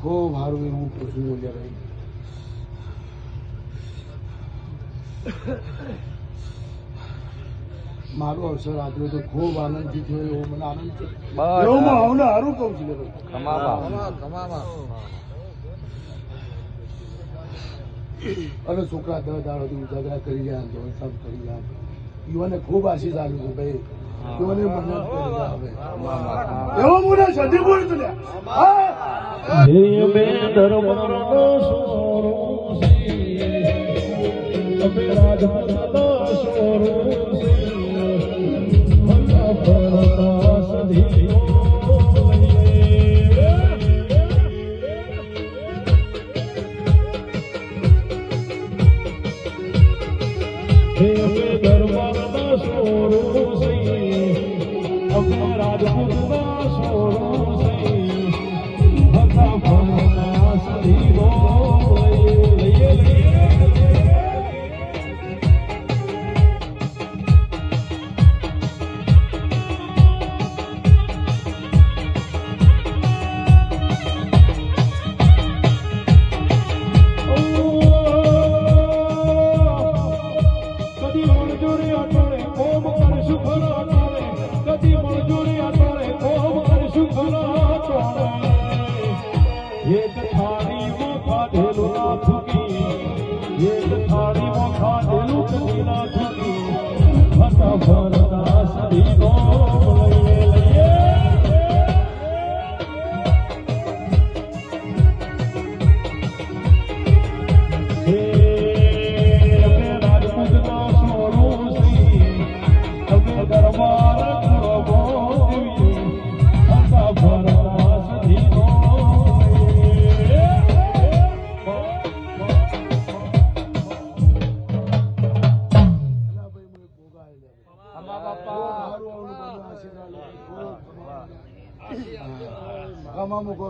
ખૂબ સારું એવું પૂછવું બોલ્યા ભાઈ મારો અવસર આપ્યો તો ખૂબ આનંદથી થયો એવો મને આનંદ છે એવું હું આવને સારું કહું છું અને છોકરા 10 દાડોથી ઉજાગરા કરી રહ્યા સબ કરી રહ્યા યુવાને ખૂબ આશીષ આપ્યું છે ભાઈ યુવાને મહેનત કરી રહ્યા હવે એવો મને સદી બોલ તું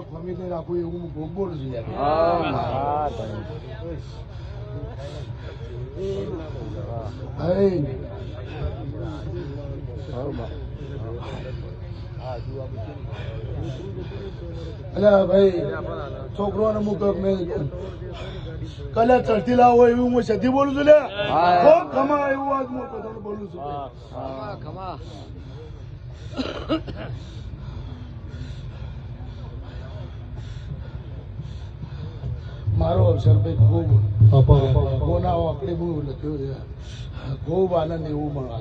ફેમિલી રાખવું એવું હું બોલું છું અલ્યા ભાઈ છોકરોને મૂક મેં કલા ચડતી લાવો એવું હું સદી બોલું છું લે ખમા એવું આજ હું પોતાને બોલું છું ખમા મારો અવસર ભાઈ ખૂબ કોના વાપરે બહુ લખ્યો છે ખૂબ આનંદ એવું મળવા